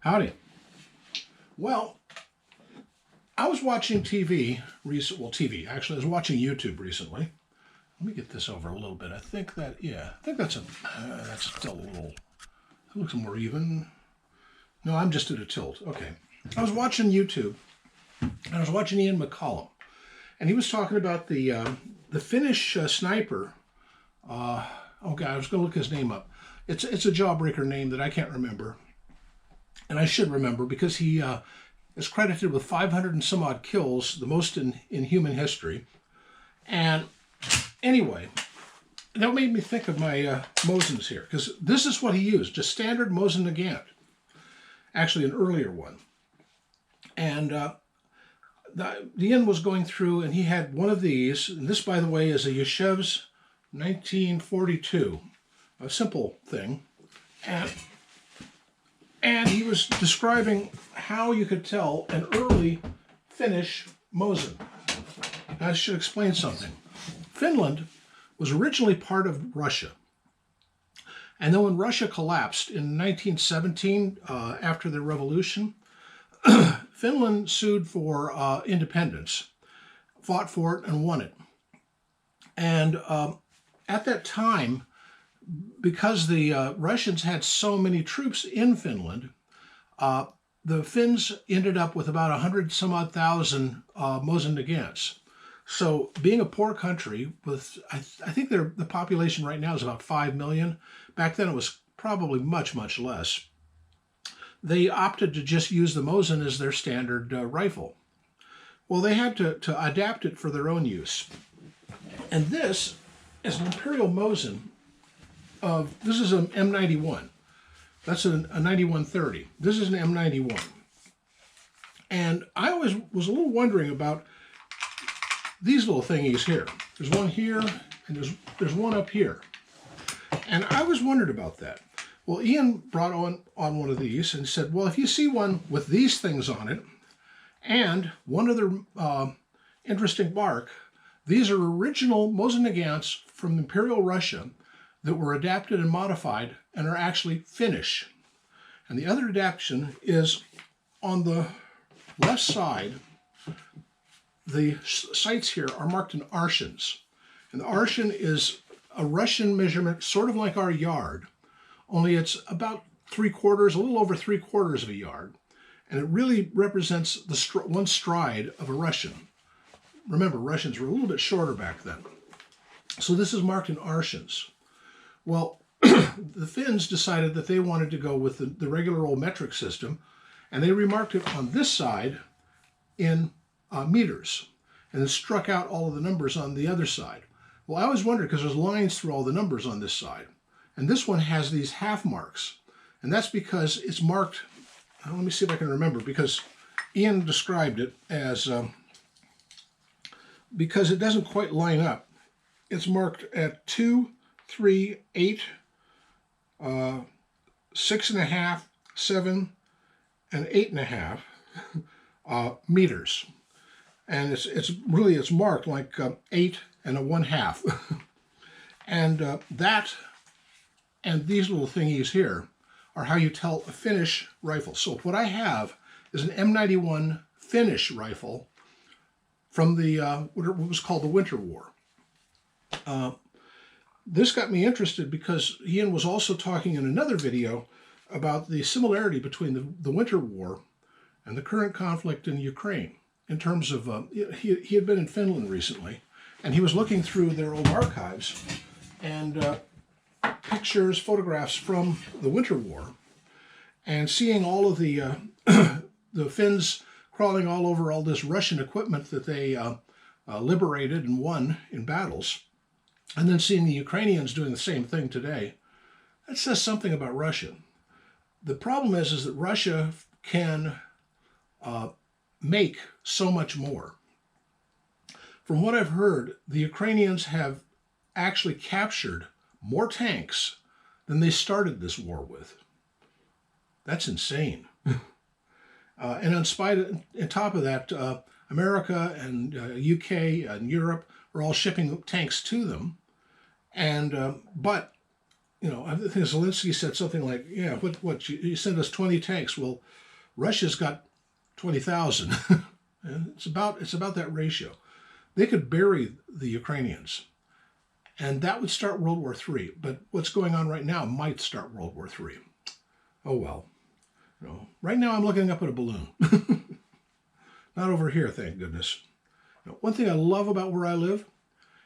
Howdy. Well, I was watching TV actually, I was watching YouTube recently. Let me get this over a little bit. I think that's still a little, it looks more even. No, I'm just at a tilt. Okay. I was watching YouTube, and I was watching Ian McCollum, and he was talking about the Finnish sniper. Oh God, I was going to look his name up. It's a jawbreaker name that I can't remember. And I should remember because he is credited with 500 and some odd kills, the most in human history. And anyway, that made me think of my Mosins here, because this is what he used, just standard Mosin Nagant, actually an earlier one. And the end was going through, and he had one of these, and this, by the way, is a Yashev's 1942, a simple thing. And he was describing how you could tell an early Finnish Mosin. I should explain something. Finland was originally part of Russia. And then when Russia collapsed in 1917, after the revolution, Finland sued for independence, fought for it, and won it. And at that time, because the Russians had so many troops in Finland, the Finns ended up with about 100 some odd thousand Mosin Nagants. So being a poor country with, I think the population right now is about 5 million. Back then it was probably much, much less. They opted to just use the Mosin as their standard rifle. Well, they had to adapt it for their own use. And this is an Imperial Mosin. This is an M91. That's a 9130. This is an M91. And I always was a little wondering about these little thingies here. There's one here, and there's one up here. And I was wondered about that. Well, Ian brought on one of these and said, well, if you see one with these things on it, and one other interesting mark, these are original Mosin Nagants from Imperial Russia that were adapted and modified and are actually Finnish. And the other adaptation is on the left side. The sights here are marked in arshins. And the arshin is a Russian measurement, sort of like our yard, only it's about 3/4, a little over 3/4 of a yard. And it really represents the one stride of a Russian. Remember, Russians were a little bit shorter back then. So this is marked in arshins. Well, the Finns decided that they wanted to go with the regular old metric system, and they remarked it on this side in meters, and then struck out all of the numbers on the other side. Well, I always wondered, because there's lines through all the numbers on this side, and this one has these half marks, and that's because it's marked, let me see if I can remember, because Ian described it as, because it doesn't quite line up, it's marked at 2, 3, 8, 6.5, 7, and 8.5 meters, and it's marked like 8 and a 1/2, and that and these little thingies here are how you tell a Finnish rifle. So what I have is an M91 Finnish rifle from the what was called the Winter War. This got me interested because Ian was also talking in another video about the similarity between the Winter War and the current conflict in Ukraine. In terms of, he had been in Finland recently, and he was looking through their old archives and pictures, photographs from the Winter War, and seeing all of the the Finns crawling all over all this Russian equipment that they liberated and won in battles. And then seeing the Ukrainians doing the same thing today, that says something about Russia. The problem is that Russia can make so much more. From what I've heard, the Ukrainians have actually captured more tanks than they started this war with. That's insane. And on top of that, America and UK and Europe are all shipping tanks to them. And but you know, I think Zelensky said something like, yeah, what you sent us 20 tanks. Well, Russia's got 20,000. And it's about that ratio. They could bury the Ukrainians, and that would start World War III. But what's going on right now might start World War III. Oh well. You know, right now I'm looking up at a balloon. Not over here, thank goodness. You know, one thing I love about where I live,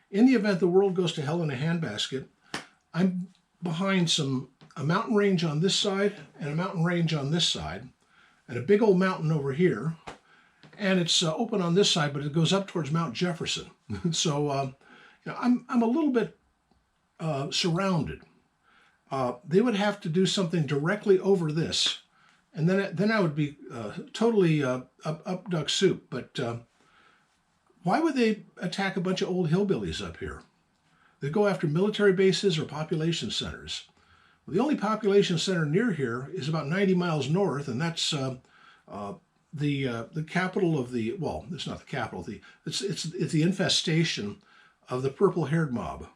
in the event the world goes to hell in a handbasket, I'm behind a mountain range on this side and a mountain range on this side, and a big old mountain over here. And it's open on this side, but it goes up towards Mount Jefferson. So you know, I'm a little bit surrounded. They would have to do something directly over this, and then I would be totally up duck soup. But why would they attack a bunch of old hillbillies up here? They go after military bases or population centers. Well, the only population center near here is about 90 miles north, and that's the capital of the, well, it's not the capital. It's the infestation of the purple-haired mob.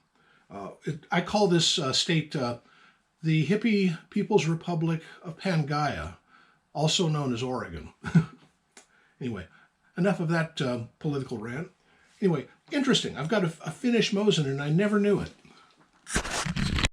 I call this state the Hippie People's Republic of Pangaea, also known as Oregon. Anyway, enough of that political rant. Anyway, interesting. I've got a Finnish Mosin, and I never knew it.